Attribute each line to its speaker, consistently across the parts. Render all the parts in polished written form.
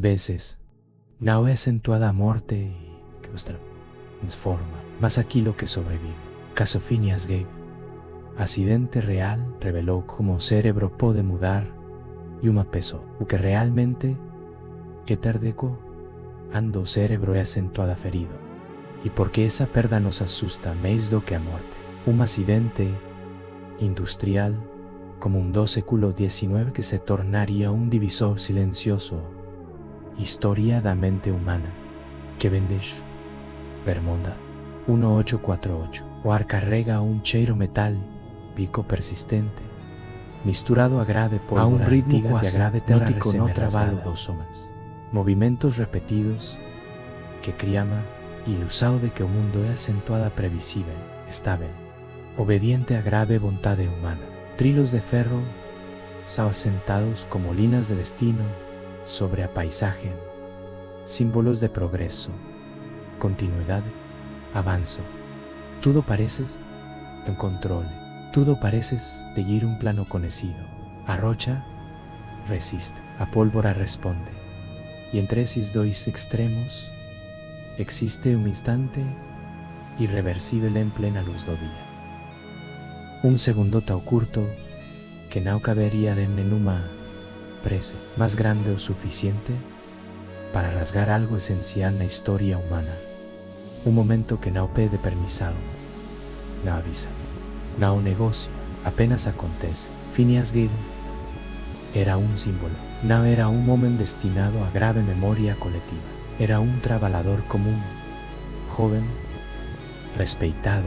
Speaker 1: veces, no es acentuada a muerte y que usted transforma, mas aquí lo que sobrevive. Caso Phineas Gage. Accidente real reveló cómo cerebro puede mudar y un peso, o que realmente que tardeco ando cerebro es acentuada ferido. Y porque esa perda nos asusta más do que a muerte. Un accidente industrial como un do século XIX que se tornaría un divisor silencioso. Historia da mente humana. Que vendes. Bermonda 1848. O ar carrega un cheiro metal, pico persistente, misturado a grade pólvora a un ritmo que agrade teórico no trabalo dos hombres. Movimentos repetidos que criama ilusado de que o mundo é acentuada previsible, estável, obediente a grave vontade humana. Trilos de ferro sao asentados como linas de destino sobre a paisaje, símbolos de progreso, continuidad, avanzo. Tudo pareces en control, tudo pareces seguir un plano conocido. A rocha resiste, a pólvora responde, y entre esos dos extremos existe un instante irreversible en plena luz do día. Un segundo tão curto que no cabería de numa prece más grande o suficiente para rasgar algo esencial en la historia humana. Un momento que no pede permisado, no avisa, no negocia, apenas acontece. Phineas Gage era un símbolo, no era un momento destinado a grave memoria colectiva. Era un trabalador común, joven, respeitado,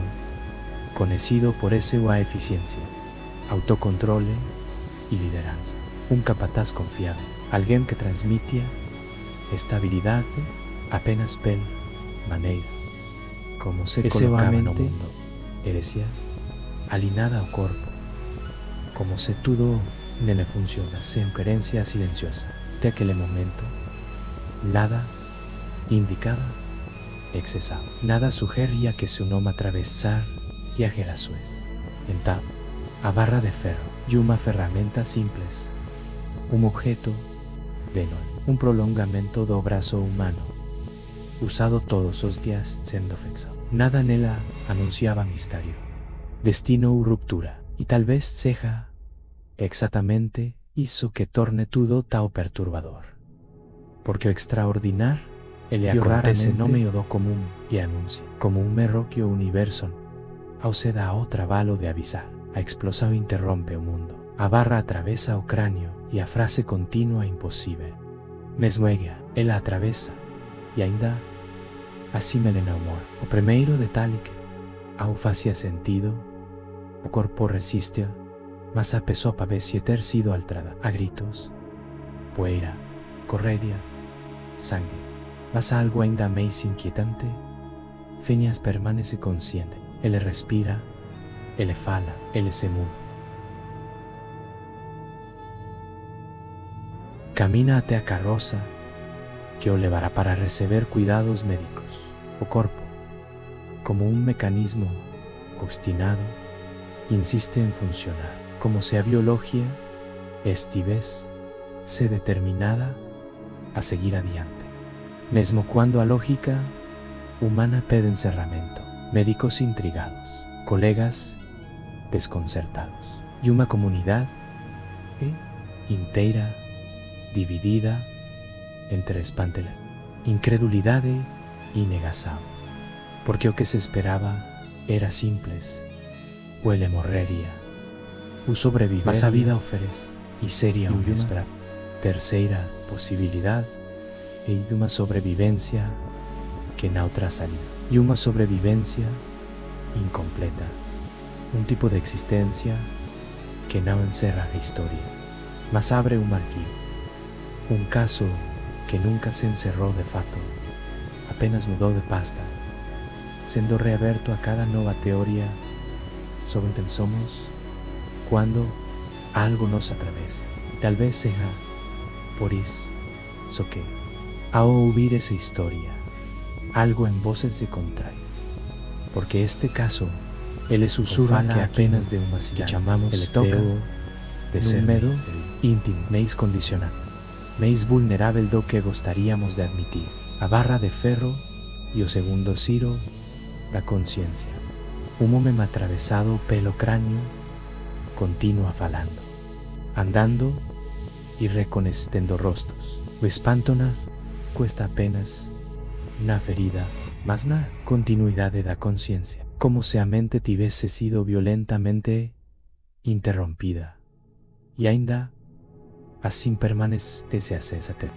Speaker 1: conocido por esa eficiencia, autocontrol y lideranza. Un capataz confiable, alguien que transmitía estabilidad apenas pel manera, como se colocaba no mundo, heresia, alinada ao corpo, como se tudo nele funciona, sem querencia silenciosa. De aquele momento, nada indicada, excesado. Nada sugería que su nome atravesar viaje a Suez. Então, a barra de ferro y una ferramenta simples, un objeto venol, un prolongamento do brazo humano, usado todos los días siendo fixado. Nada nela anunciaba misterio, destino u ruptura, y tal vez seja exactamente hizo que torne tudo tão perturbador. Porque o extraordinar ele acontece no meio do común y anuncia, como un erro que o universo ao se dá ao trabalho de avisar. A explosión interrompe o mundo, a barra atravesa o cráneo y a frase continua imposible. Mesmo ela atravesa y ainda asímele no amor. O primeiro detalhe que ao facía sentido, o corpo resiste, mas a pessoa parece ter sido alterada a gritos, poeira, correria, sangue. Mas algo ainda mais inquietante. Phineas permanece consciente. Ele respira, ele fala, ele se mueve. Camina até a carroza que o levará para receber cuidados médicos. O corpo, como un mecanismo obstinado, insiste en funcionar, como se a biología estivesse se determinada a seguir adiante. Mesmo cuando a lógica humana pede encerramento, médicos intrigados, colegas desconcertados, y una comunidad inteira dividida entre espantela, incredulidad y negación, porque o que se esperaba era simples, o ele morrería, o sobreviver, mas a vida ofrece, y sería una tercera posibilidad de una sobrevivencia que na otra salida, y una sobrevivencia incompleta, un tipo de existencia que no encerra la historia, mas abre un arquivo, un caso que nunca se encerró de facto, apenas mudó de pasta, siendo reabierto a cada nueva teoría sobre quien somos cuando algo nos atravesa. Tal vez sea por eso que, ao oír esa historia, algo en voces se contrae, porque este caso, ele susurra que apenas de uma que llamamos el toca de ser medo íntimo, meis condicional. meis vulnerable do que gostaríamos de admitir. A barra de ferro y o segundo ciro, la conciencia. Un hombre atravesado pelo cráneo, continúa falando, andando y reconociendo rostros. O espantona cuesta apenas una ferida, mas na continuidad de la conciencia, como si a mente tivese sido violentamente interrompida, y ainda así permanece a césate.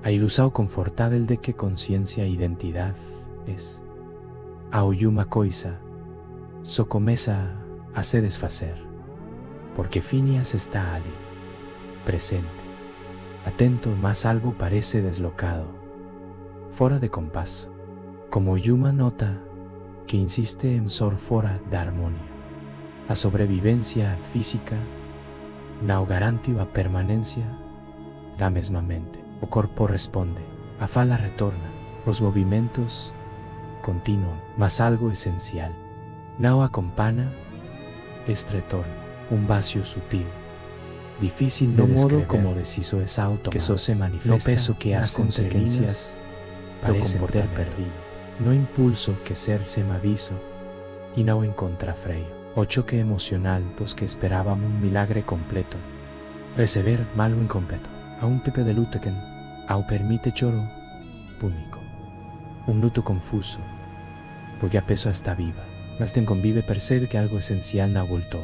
Speaker 1: A ilusão confortável de que consciência e identidade es. A uma coisa só começa a se desfazer, porque Phineas está ali, presente, atento, mas algo parece deslocado, fora de compasso, como Yuma nota que insiste en ser fora da harmonia. A sobrevivência física não garante a permanência da mesma mente. O corpo responde, a fala retorna, os movimentos continuam, mas algo esencial não acompaña este retorno, un vacío sutil, difícil de descrever, como deciso es auto, que só se manifiesta, no peso que as consecuencias parecen ter perdido, no impulso que ser se aviso y no encontra freio, o choque emocional dos que esperábamos un milagre completo, receber malo incompleto, a un pepe de luto que ao permite choro púnico, un luto confuso, porque a pessoa está viva, mas ten convive percebe que algo esencial não voltou.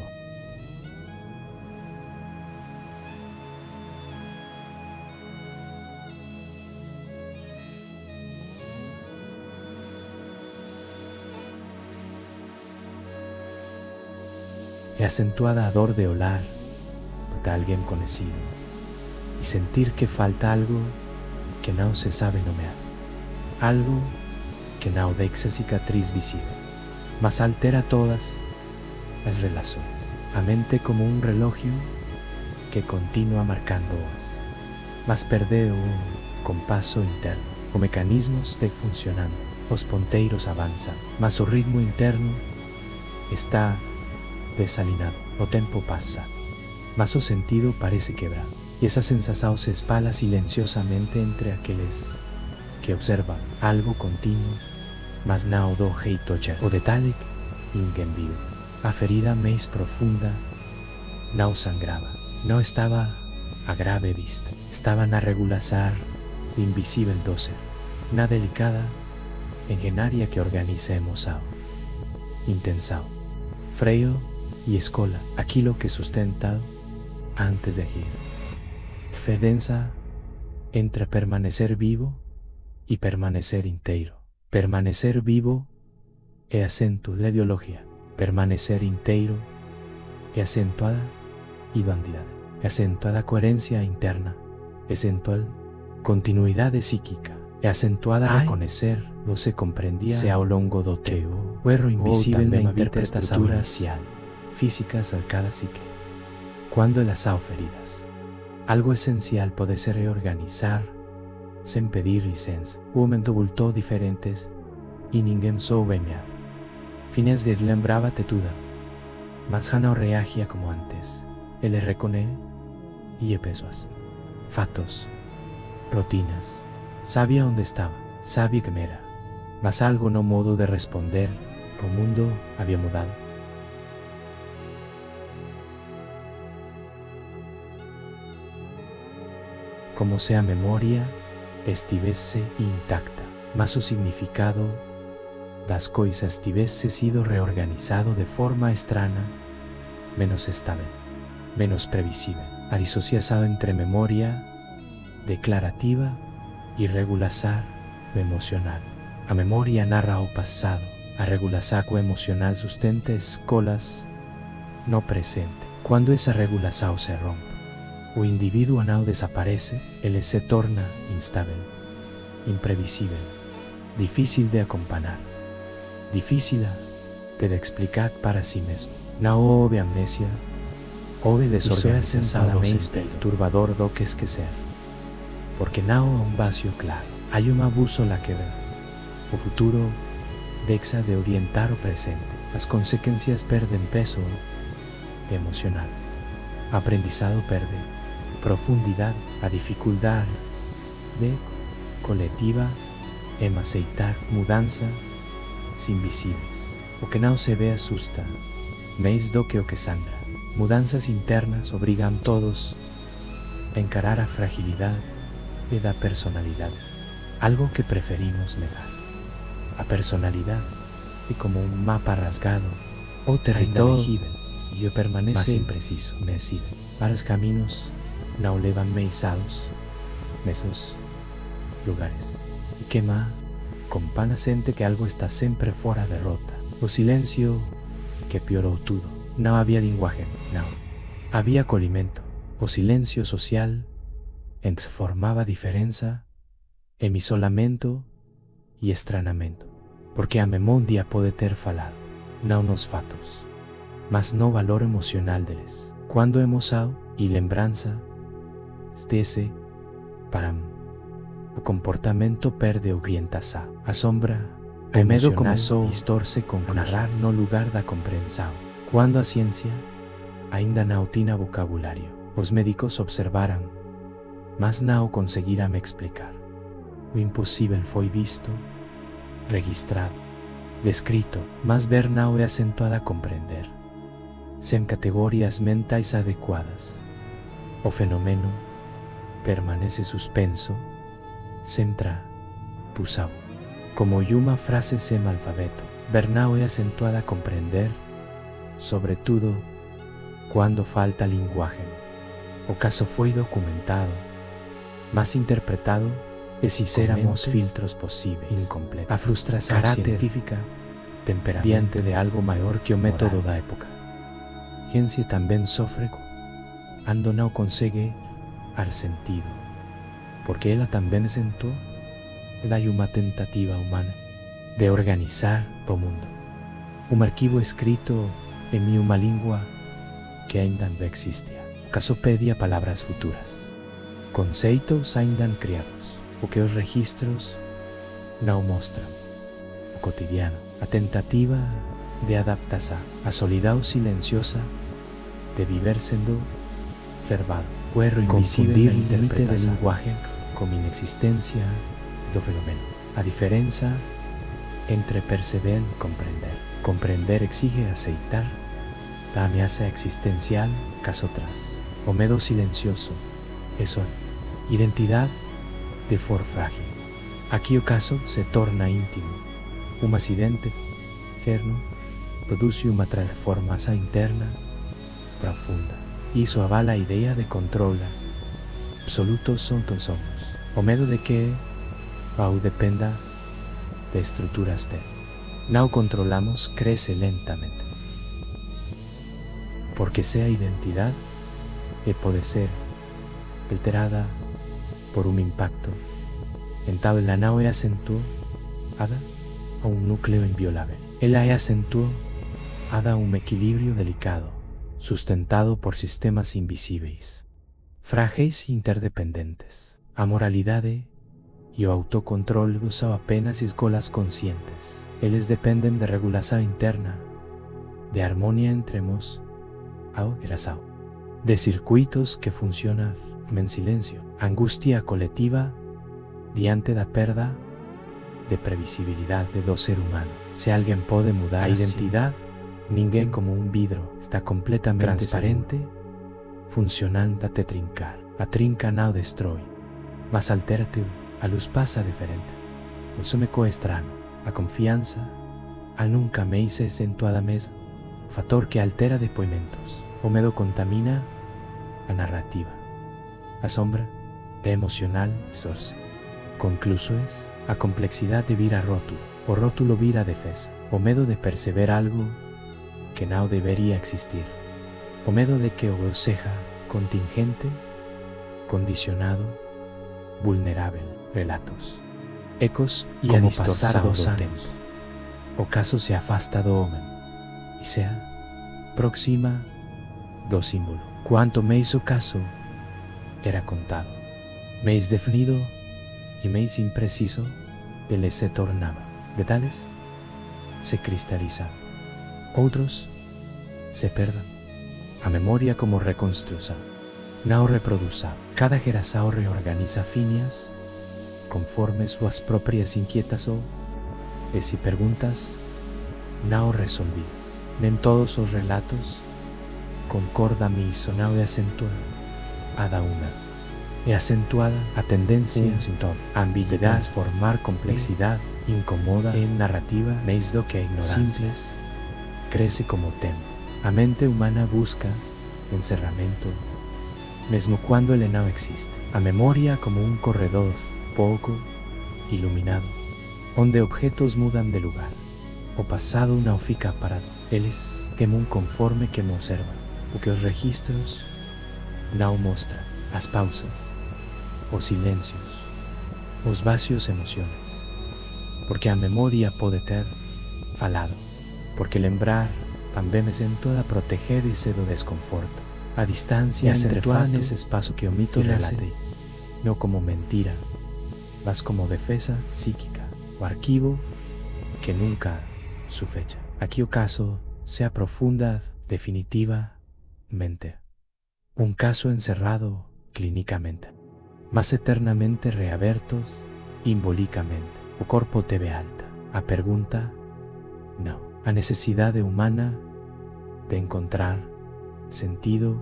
Speaker 1: É acentuada a dor de olhar para alguém conhecido e sentir que falta algo que não se sabe nomear, algo que não deixa cicatriz visível, mas altera todas as relações. A mente como um relógio que continua marcando horas, mas perde o compasso interno. Os mecanismos estão funcionando, os ponteiros avançam, mas o ritmo interno está desalinado. O tempo passa, mas o sentido parece quebrado. Y esa sensación se espala silenciosamente entre aquellos que observan algo continuo, mas não do jeito certo. O detalhe que ninguém viu. A ferida mais profunda não sangrava, não estava a grave vista, estava na regulação invisível do ser, na delicada engenharia que organiza a emoção, intenção, freio e escola, aquilo que sustenta antes de agir. Diferença entre permanecer vivo e permanecer inteiro. Permanecer vivo é acento da ideologia. Permanecer inteiro é acentuada identidade. É acentuada coerência interna. É acentuada continuidade psíquica. É acentuada reconhecer o se compreendia se ao longo do tempo. O erro invisível na interpretação inicial. Físicas al cada psique. Quando elas são feridas. Algo esencial pode se reorganizar sem pedir licença. O momento voltou diferentes e ninguém soube mear. Phineas Gage lembrava-te tudo, mas já não reagia como antes. Ele reconhece e pessoas, fatos, rotinas. Sabia onde estava, sabia que era, mas algo no modo de responder. O mundo havia mudado. Como se a memória estivesse intacta, mas o significado das coisas tivesse sido reorganizado de forma estranha, menos estável, menos previsível. A dissociação entre memória declarativa e regulação emocional. A memória narra o passado, a regulação emocional sustenta escolas no presente. Quando essa regulação se rompe, o indivíduo não desaparece, ele se torna instável, imprevisível, difícil de acompanhar, difícil de explicar para si mesmo. Não houve amnésia, houve desorganização mais perturbador do que esquecer, porque não há um vazio claro, há uma bússola que ver. O futuro deixa de orientar o presente, as consequências perdem peso emocional. Aprendizado perde profundidad a dificuldad de colectiva em aceitar mudança invisibles. O que não se ve asusta, mais do que o que sangra. Mudanças internas obrigan todos a encarar a fragilidad de la personalidad, algo que preferimos negar. A personalidad y como un mapa rasgado o territorio y permanece más impreciso, meside. Varios caminos no levan meizados mesos lugares y quema con panacente que algo está siempre fuera de rota. O silencio que pioró todo. No había lenguaje, no. Había acolhimento. O silencio social en que se formaba diferença en isolamento y estranamento. Porque a memoria pode ter falado, não nos fatos, mas no valor emocional deles. Quando emoção e lembrança desse para o comportamento perde orientação. A sombra, o medo começou a distorce com narrar no lugar da compreensão. Quando a ciência ainda não tinha vocabulário, os médicos observaram, mas não conseguiram explicar. O impossível foi visto, registrado, descrito, mas ver não é acentuado a compreender. Sem categorias mentais adequadas, o fenômeno permanece suspenso, sem tradução. Como uma frase sem alfabeto, ver não é acentuada a compreender, sobretudo quando falta linguagem. O caso foi documentado, mas interpretado e sinceramos filtros possíveis, incompletos. A frustração científica diante de algo maior que o método da época. Ciência também sofre quando não consegue dar sentido, porque ela também sentou da uma tentativa humana de organizar o mundo. Arquivo escrito em uma língua que ainda não existia. O caso pedia palavras futuras, conceitos ainda não criados, o que os registros não mostram. O cotidiano, a tentativa de adaptação, a solidão silenciosa de viver sendo observado, o erro invisível na interpretação, linguagem como inexistência do fenômeno. A diferença entre perceber e compreender. Compreender exige aceitar a ameaça existencial caso traz. O medo silencioso é sua identidade de for frágil. Aqui o caso se torna íntimo. Um acidente externo produz uma transformação interna profunda. Isso avala a ideia de controle absoluto sobre somos. O medo de que ou dependa de estruturas de não controlamos cresce lentamente. Porque se a identidade pode ser alterada por um impacto, então ela não é acentuada a um núcleo inviolável. Ela é acentuada a um equilíbrio delicado, sustentado por sistemas invisíveis, frágeis e interdependentes. A moralidade e o autocontrole são apenas escolas conscientes. Eles dependem de regulação interna, de harmonia entre nós e razão, de circuitos que funcionam em silêncio. Angústia coletiva diante da perda de previsibilidade do ser humano. Se alguém pode mudar a identidade, ninguém como um vidro está completamente transparente, funcionando até trincar. A trinca não destrói, mas altera-te. A luz passa diferente. O som é estranho. A confiança a nunca mais se acentua da mesa. Fator que altera depoimentos. O medo contamina a narrativa. A sombra é emocional e source. Concluso a complexidade vira rótulo. O rótulo vira defesa. O medo de perceber algo que não deveria existir. O medo de que o eu seja contingente, condicionado, vulnerável. Relatos, ecos e a distorção dos tempos. O caso se afasta do homem e se aproxima do símbolo. Quanto mais o caso era contado, mais definido e mais impreciso ele se tornava. Detalhes se cristalizam, outros se perdem. a memoria como reconstrução, não reprodução. Cada geração reorganiza finias conforme suas próprias inquietas e perguntas não resolvidas. Nem todos os relatos concorda isso não é acentuada. Cada uma é acentuada a tendência, sintoma, a ambiguidade, transformar complexidade, incomoda em narrativa, mais do que a ignorância. Simples, cresce como tempo. A mente humana busca encerramento, mesmo quando ele não existe. A memória como um corredor pouco iluminado, onde objetos mudam de lugar. O passado não fica parado. Eles queimam conforme que observam. O que os registros não mostram. As pausas, os silêncios, os vazios emociones. Porque a memória pode ter falado. Porque lembrar também acentua a proteger-se do desconforto. A distância acentua nesse espaço que o mito relatei, não como mentira, mas como defesa psíquica, o arquivo que nunca se fecha. Aqui o caso se aprofunda definitivamente. Um caso encerrado clínicamente, mas eternamente reabertos imbolicamente. O corpo teve alta. A pergunta, não. A necessidade humana de encontrar sentido,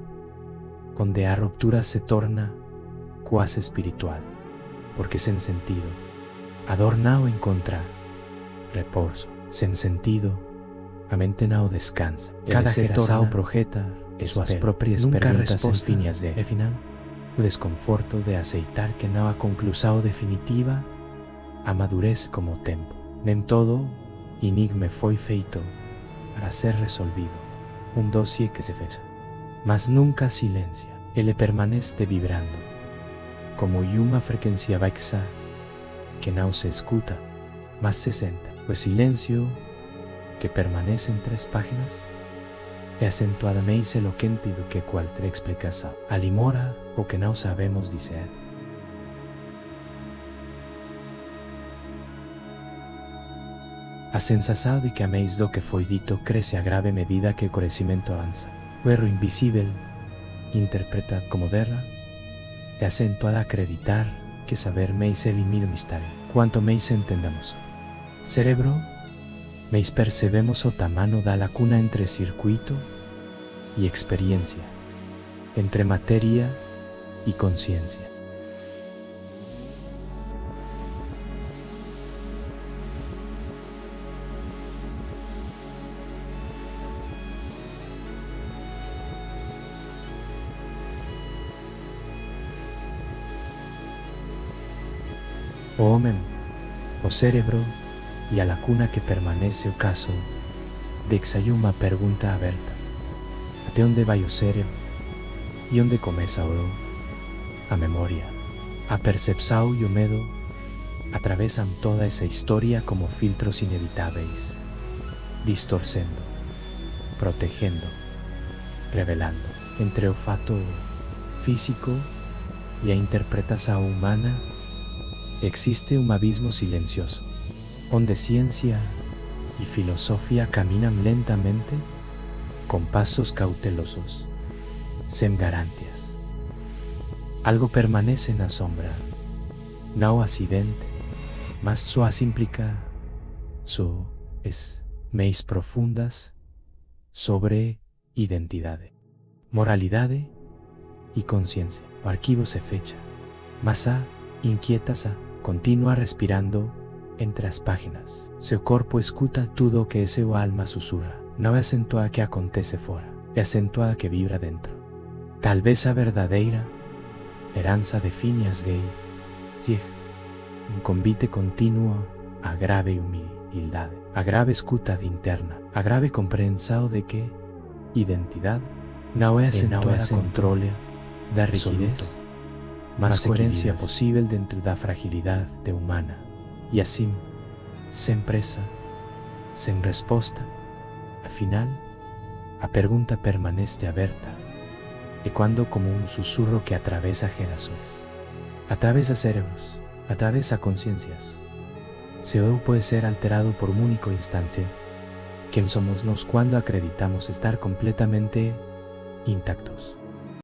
Speaker 1: onde a ruptura se torna quase espiritual, porque sem sentido, a dor não encontra repouso. Sem sentido, a mente não descansa. Cada geração projeta suas próprias perguntas em finias de, afinal, o desconforto de aceitar que não há conclusão definitiva amadurece como o tempo. Nem todo enigma foi feito para ser resolvido. Um dossiê que se fecha, mas nunca silencia. Ele permanece vibrando, como uma frequência baixa que não se escuta, mas se sente. O silêncio que permanece entre as páginas é acentuadamente eloquente do que qualquer explicação. Alimora o que não sabemos dizer. A sensação de que a mais do que foi dito cresce a grave medida que o conhecimento avança. O erro invisível, interpretado como derra, é acentuado a acreditar que saber mais elimina o mistério. Quanto mais entendamos cerebro, mais percebemos o tamanho da lacuna entre circuito e experiência, entre matéria e consciência. O homem, o cérebro e a lacuna que permanece o caso deixa uma pergunta aberta. Até onde vai o cérebro e onde começa a memória? A percepção e o medo atravessam toda essa história como filtros inevitáveis, distorcendo, protegendo, revelando. Entre o fato físico e a interpretação humana existe um abismo silencioso, onde ciência e filosofia caminham lentamente, com passos cautelosos, sem garantias. Algo permanece na sombra, não acidente, mas suas implicações mais profundas sobre identidade, moralidade e consciência. O arquivo se fecha, mas a inquieta-se continua respirando entre as páginas. Seu corpo escuta tudo o que seu alma sussurra. Não é acentuada que acontece fora, é acentuada que vibra dentro. Talvez a verdadeira herança de Phineas Gage, um convite contínuo à grave humildade, à grave escuta interna, à grave compreensão de que identidade não é acentuada controle da rigidez, mas coerência possível dentro da fragilidade humana. E assim, sem pressa, sem resposta, afinal, a pergunta permanece aberta, ecoando como um sussurro que atravessa gerações, atravessa cérebros, atravessa consciências. Seu eu pode ser alterado por um único instante. Quem somos nós quando acreditamos estar completamente intactos.